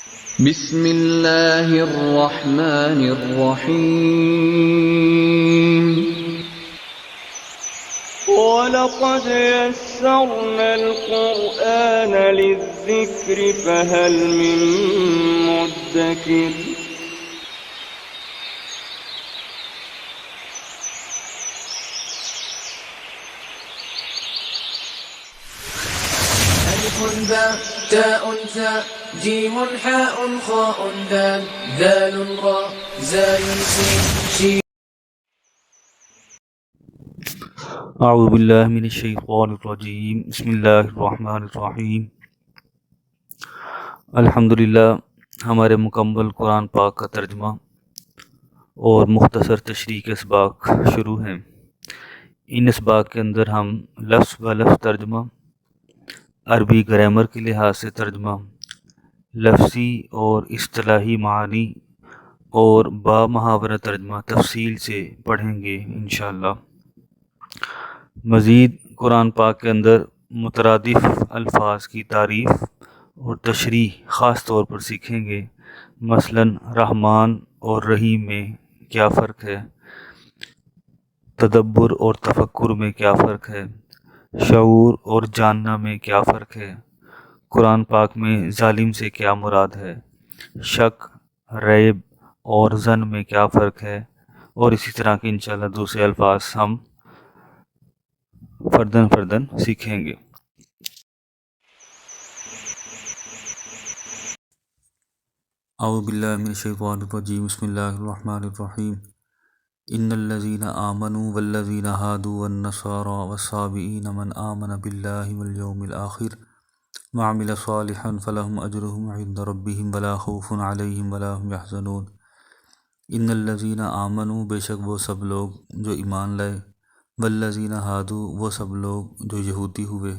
بسم اللہ الرحمن الرحیم وَلَقَدْ يَسَّرْنَا الْقُرْآنَ لِلذِّكْرِ فَهَلْ مِن مُّدَّكِرٍ ألف باء تاء ثاء جيم حاء خاء دال ذال راء زاي سين شين. اعوذ باللہ من الشیطان الرجیم بسم اللہ الرحمن الرحیم الحمدللہ. ہمارے مکمل قرآن پاک کا ترجمہ اور مختصر تشریح کے اسباق شروع ہیں. ان اسباق کے اندر ہم لفظ و لفظ ترجمہ، عربی گرامر کے لحاظ سے ترجمہ، لفظی اور اصطلاحی معانی اور با محاورہ ترجمہ تفصیل سے پڑھیں گے انشاءاللہ. مزید قرآن پاک کے اندر مترادف الفاظ کی تعریف اور تشریح خاص طور پر سیکھیں گے. مثلا رحمان اور رحیم میں کیا فرق ہے، تدبر اور تفکر میں کیا فرق ہے، شعور اور جاننا میں کیا فرق ہے، قرآن پاک میں ظالم سے کیا مراد ہے، شک، ریب اور ظن میں کیا فرق ہے، اور اسی طرح کے انشاءاللہ دوسرے الفاظ ہم فردن سیکھیں گے. اعوذ باللہ من الشیطان الرجیم بسم اللہ الرحمن الرحیم. ان الذین آمنوا والذین ہادوا والنصارى والصابئین من آمن باللہ والیوم الآخر وعمل صالحا فلهم اجرهم عند ربهم ولا خوف علیہم ولا هم يحزنون. ان الذین آمنوا، بے شک وہ سب لوگ جو ایمان لائے، والذین ہادوا، وہ سب لوگ جو یہودی ہوئے،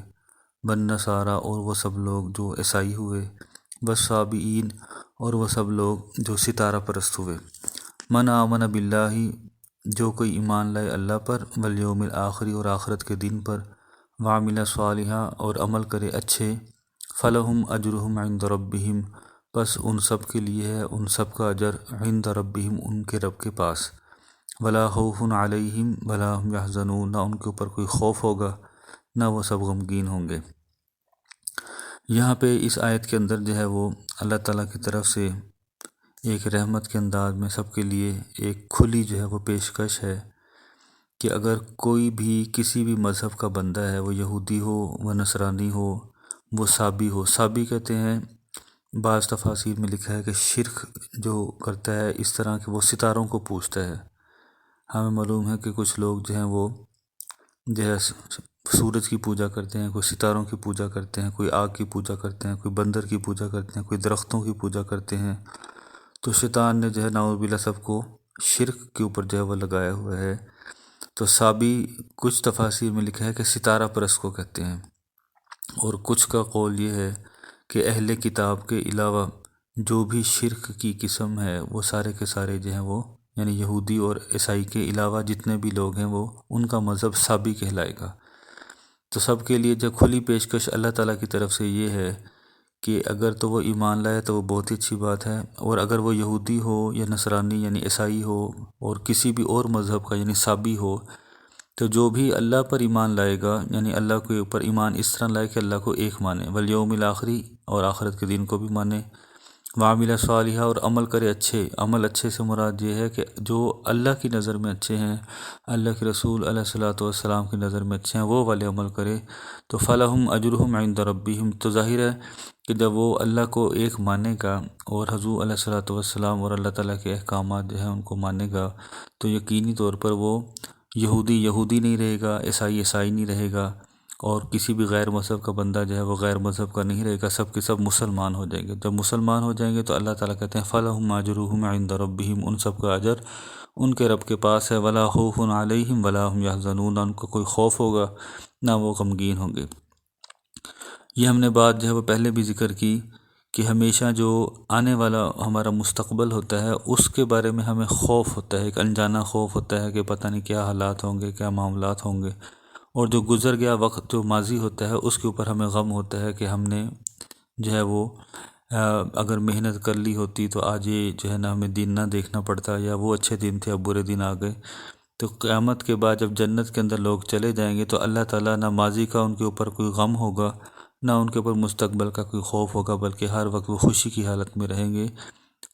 والنصارى، اور وہ سب لوگ جو عیسائی ہوئے، والصابئین، اور وہ سب لوگ جو ستارہ پرست ہوئے. من آمن باللہ، جو کوئی ایمان لائے اللہ پر، والیوم الآخر، اور آخرت کے دن پر، وعمل صالحا، اور عمل کرے اچھے، فلہم اجرہم عند ربہم، پس ان سب کے لیے ہے ان سب کا اجر، عند ربہم، ان کے رب کے پاس، ولا خوف علیہم ولا هم یحزنون، نہ ان کے اوپر کوئی خوف ہوگا نہ وہ سب غمگین ہوں گے. یہاں پہ اس آیت کے اندر جو ہے وہ اللہ تعالیٰ کی طرف سے ایک رحمت کے انداز میں سب کے لیے ایک کھلی جو ہے وہ پیشکش ہے کہ اگر کوئی بھی کسی بھی مذہب کا بندہ ہے، وہ یہودی ہو، وہ نصرانی ہو، وہ صابی ہو. صابی کہتے ہیں، بعض تفاسیر میں لکھا ہے کہ شرک جو کرتا ہے اس طرح کہ وہ ستاروں کو پوجتا ہے. ہمیں معلوم ہے کہ کچھ لوگ جو ہیں وہ جو ہے سورج کی پوجا کرتے ہیں، کوئی ستاروں کی پوجا کرتے ہیں، کوئی آگ کی پوجا کرتے ہیں، کوئی بندر کی پوجا کرتے ہیں، کوئی درختوں کی پوجا کرتے ہیں. تو شیطان نے جو ہے نعوذ باللہ سب کو شرک کے اوپر جو ہے وہ لگایا ہوا ہے. تو صابی کچھ تفاسیر میں لکھا ہے کہ ستارہ پرست کو کہتے ہیں، اور کچھ کا قول یہ ہے کہ اہل کتاب کے علاوہ جو بھی شرک کی قسم ہے وہ سارے کے سارے جو ہیں وہ، یعنی یہودی اور عیسائی کے علاوہ جتنے بھی لوگ ہیں وہ ان کا مذہب صابی کہلائے گا. تو سب کے لیے جو کھلی پیشکش اللہ تعالیٰ کی طرف سے یہ ہے کہ اگر تو وہ ایمان لائے تو وہ بہت ہی اچھی بات ہے، اور اگر وہ یہودی ہو یا نصرانی یعنی عیسائی ہو اور کسی بھی اور مذہب کا یعنی صابی ہو، تو جو بھی اللہ پر ایمان لائے گا، یعنی اللہ کے اوپر ایمان اس طرح لائے کہ اللہ کو ایک مانے، والیوم الآخری، اور آخرت کے دن کو بھی مانے، وعمل صالحا، اور عمل کرے اچھے. عمل اچھے سے مراد یہ ہے کہ جو اللہ کی نظر میں اچھے ہیں، اللہ کے رسول علیہ الصلوۃ والسلام کی نظر میں اچھے ہیں، وہ والے عمل کرے. تو فلہم اجرہم عند ربہم، تو ظاہر ہے کہ جب وہ اللہ کو ایک مانے گا اور حضور علیہ الصلوۃ والسلام اور اللہ تعالیٰ کے احکامات جو ہیں ان کو مانے گا، تو یقینی طور پر وہ یہودی نہیں رہے گا، عیسائی نہیں رہے گا، اور کسی بھی غیر مذہب کا بندہ جو ہے وہ غیر مذہب کا نہیں رہے گا، سب کے سب مسلمان ہو جائیں گے. جب مسلمان ہو جائیں گے تو اللہ تعالیٰ کہتے ہیں فلہم اجرہم عند ربہم، ان سب کا اجر ان کے رب کے پاس ہے، ولا خوف علیہم ولا هم یحزنون، نہ ان کو کوئی خوف ہوگا نہ وہ غمگین ہوں گے. یہ ہم نے بات جو ہے وہ پہلے بھی ذکر کی کہ ہمیشہ جو آنے والا ہمارا مستقبل ہوتا ہے اس کے بارے میں ہمیں خوف ہوتا ہے، ایک انجانا خوف ہوتا ہے کہ پتہ نہیں کیا حالات ہوں گے، کیا معاملات ہوں گے. اور جو گزر گیا وقت، جو ماضی ہوتا ہے، اس کے اوپر ہمیں غم ہوتا ہے کہ ہم نے جو ہے وہ اگر محنت کر لی ہوتی تو آج یہ جو ہے نا ہمیں دن نہ دیکھنا پڑتا، یا وہ اچھے دن تھے اب برے دن آ گئے۔ تو قیامت کے بعد جب جنت کے اندر لوگ چلے جائیں گے تو اللہ تعالیٰ نہ ماضی کا ان کے اوپر کوئی غم ہوگا، نہ ان کے اوپر مستقبل کا کوئی خوف ہوگا، بلکہ ہر وقت وہ خوشی کی حالت میں رہیں گے۔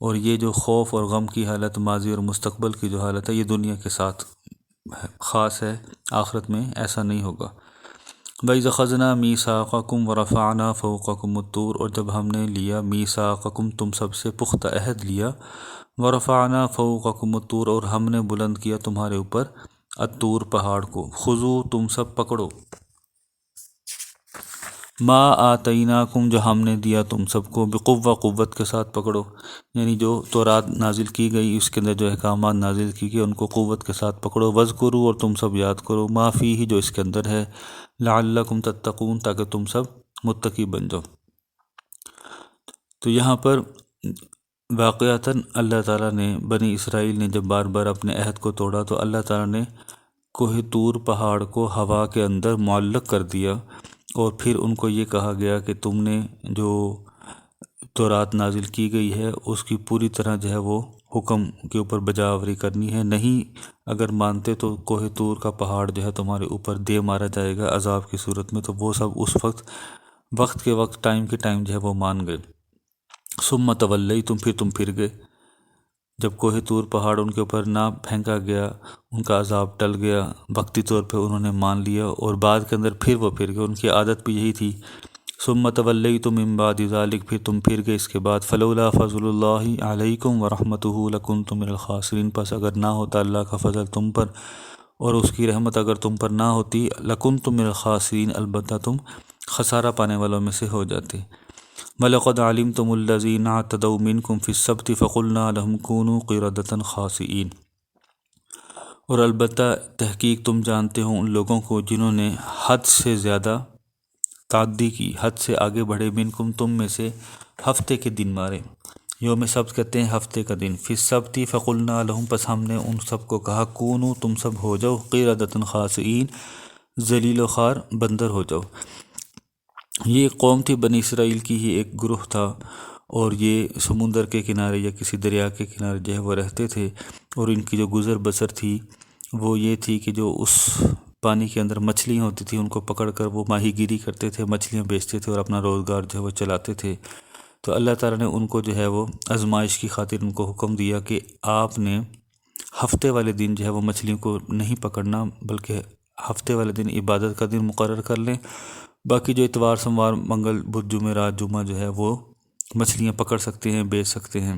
اور یہ جو خوف اور غم کی حالت، ماضی اور مستقبل کی جو حالت ہے، یہ دنیا کے ساتھ خاص ہے، آخرت میں ایسا نہیں ہوگا۔ وَإِذْ أَخَذْنَا مِيثَاقَكُمْ وَرَفَعْنَا فَوْقَكُمُ الطُّورَ، اور جب ہم نے لیا میثاقکم، تم سب سے پختہ عہد لیا، وَرَفَعْنَا فَوْقَكُمُ الطُّورَ، اور ہم نے بلند کیا تمہارے اوپر الطور پہاڑ کو، خُذُوا، تم سب پکڑو، ما آتیناکم، جو ہم نے دیا تم سب کو، بقوہ، قوت کے ساتھ پکڑو، یعنی جو تورات نازل کی گئی اس کے اندر جو احکامات نازل کی گئی ان کو قوت کے ساتھ پکڑو، وذکروا، اور تم سب یاد کرو، ما فیہ، جو اس کے اندر ہے، لعلکم تتقون، تاکہ تم سب متقی بن جاؤ۔ تو یہاں پر واقعتاً اللہ تعالیٰ نے، بنی اسرائیل نے جب بار بار اپنے عہد کو توڑا تو اللہ تعالیٰ نے کوہ طور پہاڑ کو ہوا کے اندر معلق کر دیا، اور پھر ان کو یہ کہا گیا کہ تم نے جو تورات نازل کی گئی ہے اس کی پوری طرح جو ہے وہ حکم کے اوپر بجاوری کرنی ہے، نہیں اگر مانتے تو کوہ طور کا پہاڑ جو ہے تمہارے اوپر دے مارا جائے گا عذاب کی صورت میں۔ تو وہ سب اس وقت کے وقت، ٹائم کے ٹائم جو ہے وہ مان گئے۔ ثم تولیتم، پھر تم پھر گئے، جب کوہ طور پہاڑ ان کے اوپر نہ پھینکا گیا، ان کا عذاب ٹل گیا، وقتی طور پہ انہوں نے مان لیا، اور بعد کے اندر پھر وہ پھر گئے، ان کی عادت بھی یہی تھی۔ ثم تولیتم من بعد ذلک، پھر تم پھر گئے اس کے بعد، فلولا فضل اللہ علیکم ورحمتہ لکنتم من الخاسرین، پس اگر نہ ہوتا اللہ کا فضل تم پر اور اس کی رحمت اگر تم پر نہ ہوتی، لکنتم من الخاسرین، البتہ تم خسارہ پانے والوں میں سے ہو جاتے۔ وَلَقَدْ عَلِمْتُمُ الَّذِينَ اعْتَدَوْا مِنْكُمْ فِي السَّبْتِ فَقُلْنَا لَهُمْ كُونُوا قِرَدَةً خَاسِئِينَ، اور البتہ تحقیق تم جانتے ہو ان لوگوں کو جنہوں نے حد سے زیادہ تعدی کی، حد سے آگے بڑھے، منکم، تم میں سے، ہفتے کے دن مارے۔ یوم سبت کہتے ہیں ہفتے کا دن۔ فی السبت فقلنا لہم، پس ہم نے ان سب کو کہا، کونو، تم سب ہو جاؤ، قردۃ خاسئین، ذلیل و خوار بندر ہو جاؤ۔ یہ ایک قوم تھی، بنی اسرائیل کی ہی ایک گروہ تھا، اور یہ سمندر کے کنارے یا کسی دریا کے کنارے جو ہے وہ رہتے تھے، اور ان کی جو گزر بسر تھی وہ یہ تھی کہ جو اس پانی کے اندر مچھلیاں ہوتی تھیں ان کو پکڑ کر وہ ماہی گیری کرتے تھے، مچھلیاں بیچتے تھے اور اپنا روزگار جو ہے وہ چلاتے تھے۔ تو اللہ تعالیٰ نے ان کو جو ہے وہ آزمائش کی خاطر ان کو حکم دیا کہ آپ نے ہفتے والے دن جو ہے وہ مچھلیوں کو نہیں پکڑنا، بلکہ ہفتے والے دن عبادت کا دن مقرر کر لیں، باقی جو اتوار، سوموار، منگل، بدھ، جمعرات، جمعہ جو ہے وہ مچھلیاں پکڑ سکتے ہیں، بیچ سکتے ہیں۔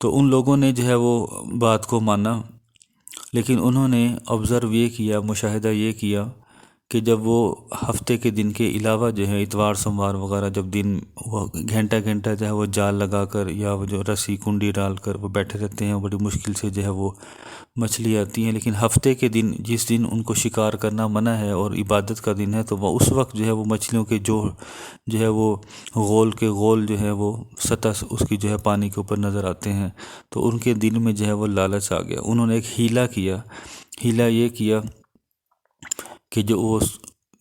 تو ان لوگوں نے جو ہے وہ بات کو مانا، لیکن انہوں نے آبزرو یہ کیا، مشاہدہ یہ کیا کہ جب وہ ہفتے کے دن کے علاوہ جو ہے اتوار، سوموار وغیرہ جب دن وہ گھنٹہ گھنٹہ جو ہے وہ جال لگا کر یا وہ جو رسی کنڈی ڈال کر وہ بیٹھے رہتے ہیں، بڑی مشکل سے جو ہے وہ مچھلی آتی ہیں، لیکن ہفتے کے دن جس دن ان کو شکار کرنا منع ہے اور عبادت کا دن ہے، تو وہ اس وقت جو ہے وہ مچھلیوں کے جو ہے وہ غول کے غول جو ہے وہ سطح اس کی جو ہے پانی کے اوپر نظر آتے ہیں۔ تو ان کے دل میں جو ہے وہ لالچ آ گیا، انہوں نے ایک ہیلا کیا۔ ہیلا یہ کیا کہ جو وہ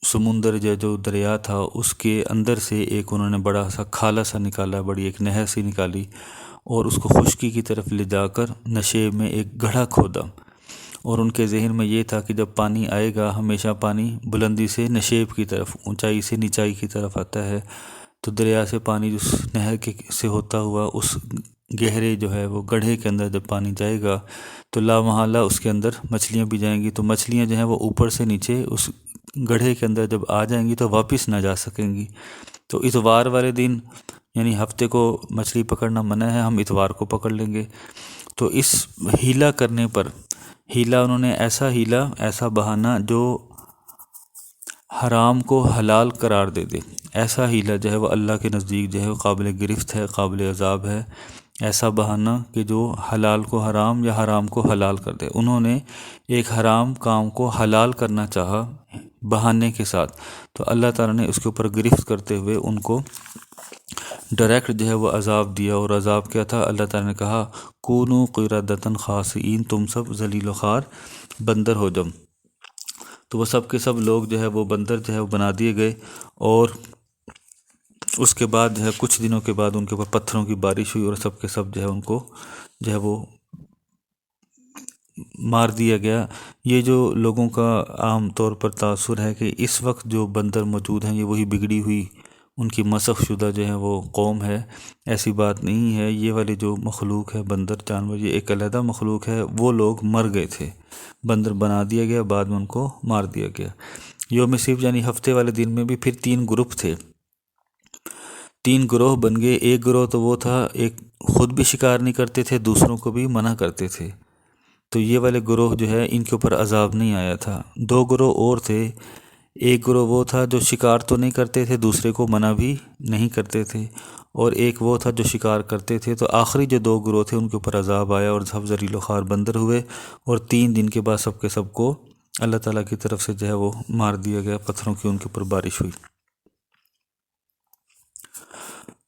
سمندر جو دریا تھا اس کے اندر سے ایک انہوں نے بڑا سا کھالا سا نکالا، بڑی ایک نہر سی نکالی، اور اس کو خشکی کی طرف لے جا کر نشیب میں ایک گڑھا کھودا، اور ان کے ذہن میں یہ تھا کہ جب پانی آئے گا، ہمیشہ پانی بلندی سے نشیب کی طرف، اونچائی سے نیچائی کی طرف آتا ہے، تو دریا سے پانی اس نہر کے سے ہوتا ہوا اس گہرے جو ہے وہ گڑھے کے اندر جب پانی جائے گا تو لا محالہ اس کے اندر مچھلیاں بھی جائیں گی، تو مچھلیاں جو ہیں وہ اوپر سے نیچے اس گڑھے کے اندر جب آ جائیں گی تو واپس نہ جا سکیں گی۔ تو اتوار والے دن، یعنی ہفتے کو مچھلی پکڑنا منع ہے، ہم اتوار کو پکڑ لیں گے۔ تو اس ہیلا کرنے پر، ہیلا انہوں نے ایسا بہانہ جو حرام کو حلال قرار دے دے، ایسا ہیلا جو ہے وہ اللہ کے نزدیک جو ہے وہ قابل گرفت ہے، قابل عذاب ہے، ایسا بہانہ کہ جو حلال کو حرام یا حرام کو حلال کر دے۔ انہوں نے ایک حرام کام کو حلال کرنا چاہا بہانے کے ساتھ، تو اللہ تعالیٰ نے اس کے اوپر گرفت کرتے ہوئے ان کو ڈائریکٹ جو ہے وہ عذاب دیا، اور عذاب کیا تھا؟ اللہ تعالیٰ نے کہا، کونو قردۃ خاسئین، تم سب ذلیل و خوار بندر ہو جاؤ۔ تو وہ سب کے سب لوگ جو ہے وہ بندر جو ہے وہ بنا دیے گئے، اور اس کے بعد جو ہے کچھ دنوں کے بعد ان کے اوپر پتھروں کی بارش ہوئی اور سب کے سب جو ہے ان کو جو ہے وہ مار دیا گیا۔ یہ جو لوگوں کا عام طور پر تاثر ہے کہ اس وقت جو بندر موجود ہیں یہ وہی بگڑی ہوئی ان کی مسخ شدہ جو ہے وہ قوم ہے، ایسی بات نہیں ہے۔ یہ والے جو مخلوق ہے بندر جانور، یہ ایک علیحدہ مخلوق ہے۔ وہ لوگ مر گئے تھے، بندر بنا دیا گیا، بعد میں ان کو مار دیا گیا۔ یوم صفر یعنی ہفتے والے دن میں بھی پھر 3 گروپ تھے، 3 گروہ بن گئے۔ ایک گروہ تو وہ تھا ایک خود بھی شکار نہیں کرتے تھے، دوسروں کو بھی منع کرتے تھے، تو یہ والے گروہ جو ہے ان کے اوپر عذاب نہیں آیا تھا۔ 2 گروہ اور تھے، ایک گروہ وہ تھا جو شکار تو نہیں کرتے تھے، دوسرے کو منع بھی نہیں کرتے تھے، اور ایک وہ تھا جو شکار کرتے تھے۔ تو آخری جو 2 گروہ تھے ان کے اوپر عذاب آیا اور سب ذلیل و خوار بندر ہوئے، اور 3 دن کے بعد سب کے سب کو اللہ تعالیٰ کی طرف سے جو ہے وہ مار دیا گیا، پتھروں کی ان کے اوپر بارش ہوئی۔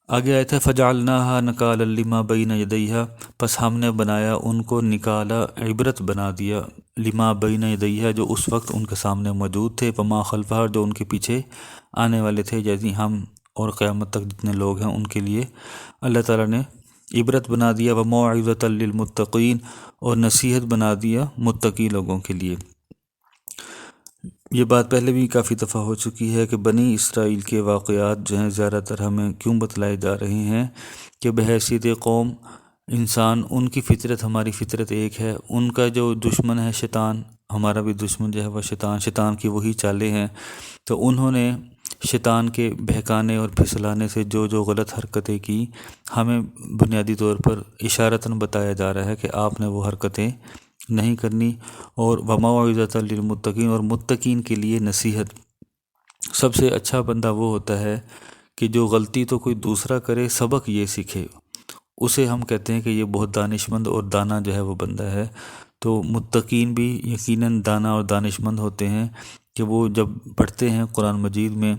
آگے آیا تھا فجعلناها نکالا لما بین یدیہا، پس ہم نے بنایا ان کو نکالا، عبرت بنا دیا، لما بین یدیہا جو اس وقت ان کے سامنے موجود تھے، وما خلفہا جو ان کے پیچھے آنے والے تھے، یعنی ہم اور قیامت تک جتنے لوگ ہیں ان کے لیے اللہ تعالیٰ نے عبرت بنا دیا، وموعظۃ للمتقین اور نصیحت بنا دیا متقی لوگوں کے لیے۔ یہ بات پہلے بھی کافی دفعہ ہو چکی ہے کہ بنی اسرائیل کے واقعات جو ہیں زیادہ تر ہمیں کیوں بتلائے جا رہے ہیں کہ بحیثیت قوم انسان، ان کی فطرت ہماری فطرت ایک ہے، ان کا جو دشمن ہے شیطان، ہمارا بھی دشمن جو ہے وہ شیطان کی وہی چالیں ہیں، تو انہوں نے شیطان کے بہکانے اور پھسلانے سے جو جو غلط حرکتیں کی، ہمیں بنیادی طور پر اشارتاً بتایا جا رہا ہے کہ آپ نے وہ حرکتیں نہیں کرنی، اور وموعظۃ للمتقین اور متقین کے لیے نصیحت۔ سب سے اچھا بندہ وہ ہوتا ہے کہ جو غلطی تو کوئی دوسرا کرے، سبق یہ سیکھے، اسے ہم کہتے ہیں کہ یہ بہت دانش مند اور دانا جو ہے وہ بندہ ہے۔ تو متقین بھی یقیناً دانا اور دانش مند ہوتے ہیں کہ وہ جب پڑھتے ہیں قرآن مجید میں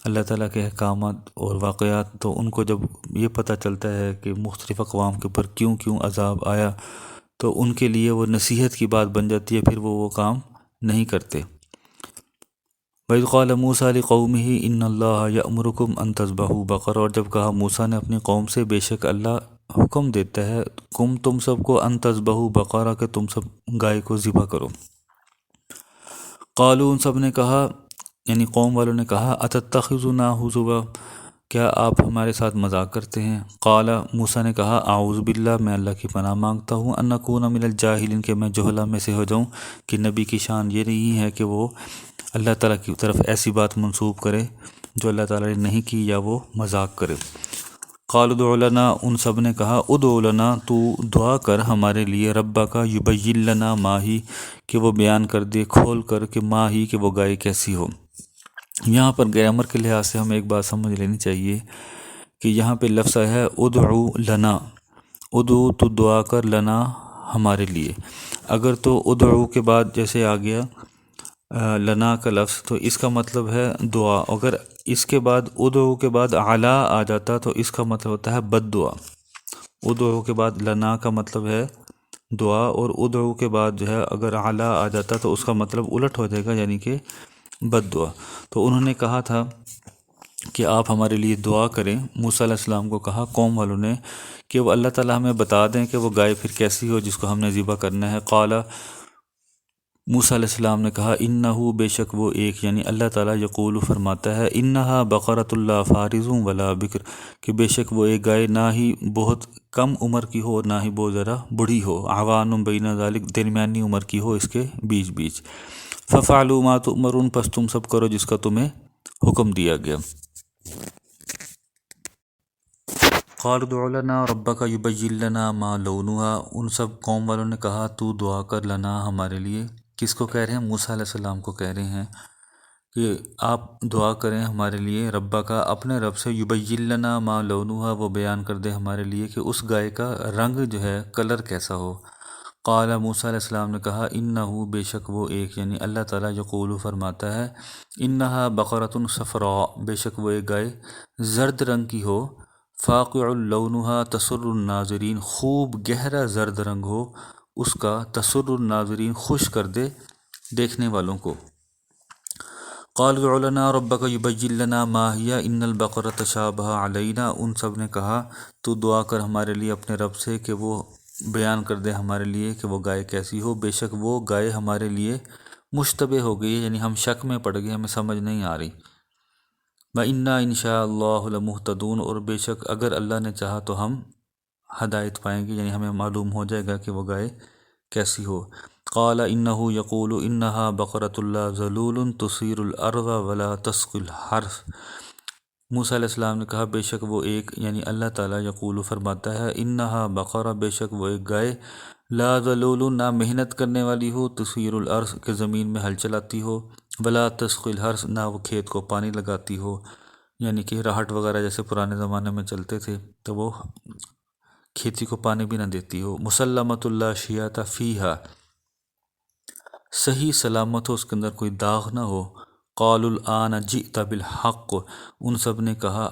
اللہ تعالیٰ کے احکامات اور واقعات، تو ان کو جب یہ پتہ چلتا ہے کہ مختلف اقوام کے اوپر کیوں عذاب آیا، تو ان کے لیے وہ نصیحت کی بات بن جاتی ہے، پھر وہ کام نہیں کرتے۔ وَإِذْ قَالَ مُوسَىٰ لِقَوْمِهِ إِنَّ اللَّهَ يَأْمُرُكُمْ أَن تَذْبَحُوا بَقَرَةً، اور جب کہا موسیٰ نے اپنی قوم سے، بے شک اللہ حکم دیتا ہے تم سب کو، ان تذبحوا بقرہ کہ تم سب گائے کو ذبح کرو۔ قالوا ان سب نے کہا، یعنی قوم والوں نے کہا، اتتخذنا ہزوا، کیا آپ ہمارے ساتھ مذاق کرتے ہیں؟ قال موسیٰ نے کہا، اعوذ باللہ، میں اللہ کی پناہ مانگتا ہوں، ان اکون من الجاہلین کہ میں جہلا میں سے ہو جاؤں، کہ نبی کی شان یہ نہیں ہے کہ وہ اللہ تعالیٰ کی طرف ایسی بات منسوب کرے جو اللہ تعالیٰ نے نہیں کی، یا وہ مذاق کرے۔ قالوا ادع لنا، ان سب نے کہا، ادع لنا، تو دعا کر ہمارے لیے، ربک یبین لنا ما ہی، کہ وہ بیان کر دے کھول کر کہ ما ہی، کہ وہ گائے کیسی ہو۔ یہاں پر گرامر کے لحاظ سے ہمیں ایک بات سمجھ لینی چاہیے کہ یہاں پہ لفظ ہے ادعو لنا، ادعو تو دعا کر، لنا ہمارے لیے۔ اگر تو ادعو کے بعد جیسے آ گیا لنا کا لفظ، تو اس کا مطلب ہے دعا۔ اگر اس کے بعد ادعو کے بعد علا آ جاتا تو اس کا مطلب ہوتا ہے بد دعا۔ ادعو کے بعد لنا کا مطلب ہے دعا، اور ادعو کے بعد جو ہے اگر علا آ جاتا تو اس کا مطلب الٹ ہو جائے گا، یعنی کہ بد دعا۔ تو انہوں نے کہا تھا کہ آپ ہمارے لیے دعا کریں، موسیٰ علیہ السلام کو کہا قوم والوں نے کہ وہ اللہ تعالیٰ ہمیں بتا دیں کہ وہ گائے پھر کیسی ہو جس کو ہم نے ذبح کرنا ہے۔ قال موسیٰ علیہ السلام نے کہا، انہو بے شک وہ ایک، یعنی اللہ تعالیٰ یقول فرماتا ہے، انہا بقرۃ لا فارض ولا بکر، کہ بے شک وہ ایک گائے نہ ہی بہت کم عمر کی ہو اور نہ ہی بہت ذرا بڑھی ہو، عوان بین ذالک درمیانی عمر کی ہو، اس کے بیچ بیچ۔ ففعلوا ما تؤمرون، پس تم سب کرو جس کا تمہیں حکم دیا گیا۔ قالوا ادع لنا ربک یبین لنا ما لونھا، ان سب قوم والوں نے کہا تو دعا کر لنا ہمارے لیے، کس کو کہہ رہے ہیں؟ موسیٰ علیہ السلام کو کہہ رہے ہیں کہ آپ دعا کریں ہمارے لیے، ربا کا اپنے رب سے، یبین لنا ما لونھا وہ بیان کر دے ہمارے لیے کہ اس گائے کا رنگ جو ہے کلر کیسا ہو۔ قال موسیٰ علیہ السلام نے کہا، انہو بے شک وہ ایک، یعنی اللہ تعالیٰ یقول فرماتا ہے، انہا بقرۃ صفراء بے شک وہ ایک گائے زرد رنگ کی ہو، فاقع لونھا تسر الناظرین خوب گہرا زرد رنگ ہو اس کا، تسر الناظرین خوش کر دے دیکھنے والوں کو۔ قالوا ادع لنا ربک یبین لنا ما ہی ان البقرۃ تشابہ علینا، ان سب نے کہا تو دعا کر ہمارے لیے اپنے رب سے کہ وہ بیان کر دے ہمارے لیے کہ وہ گائے کیسی ہو، بے شک وہ گائے ہمارے لیے مشتبہ ہو گئی ہے، یعنی ہم شک میں پڑ گئے، ہمیں سمجھ نہیں آ رہی۔ وَإِنَّا إِن شَاءَ اللَّهُ لَمُهْتَدُونَ، اور بے شک اگر اللہ نے چاہا تو ہم ہدایت پائیں گے، یعنی ہمیں معلوم ہو جائے گا کہ وہ گائے کیسی ہو۔ قال انه يقول انها بقرۃ لا ذلول تثير الارض ولا تسقي الحرث، موسیٰ علیہ السلام نے کہا بے شک وہ ایک، یعنی اللہ تعالیٰ یقول فرماتا ہے، انہا بقرہ بے شک وہ ایک گائے، لا ذلول نہ محنت کرنے والی ہو، تثیر الارض کہ زمین میں ہل چلاتی ہو، ولا تسقی الحرث نہ وہ کھیت کو پانی لگاتی ہو، یعنی کہ راہٹ وغیرہ جیسے پرانے زمانے میں چلتے تھے تو وہ کھیتی کو پانی بھی نہ دیتی ہو، مسلمۃ لا شیاۃ فیہا صحیح سلامت ہو، اس کے اندر کوئی داغ نہ ہو۔ قالوا الآن جئت بالحق، ان سب نے کہا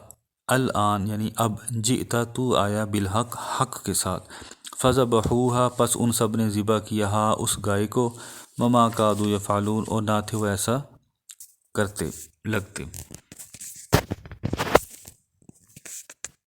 الآن یعنی اب، جئت تو آیا بالحق حق کے ساتھ، فذبحوها پس ان سب نے ذبح کیا ہا اس گائے کو، وما کادوا یفعلون اور نہ تھے وہ ایسا کرتے لگتے۔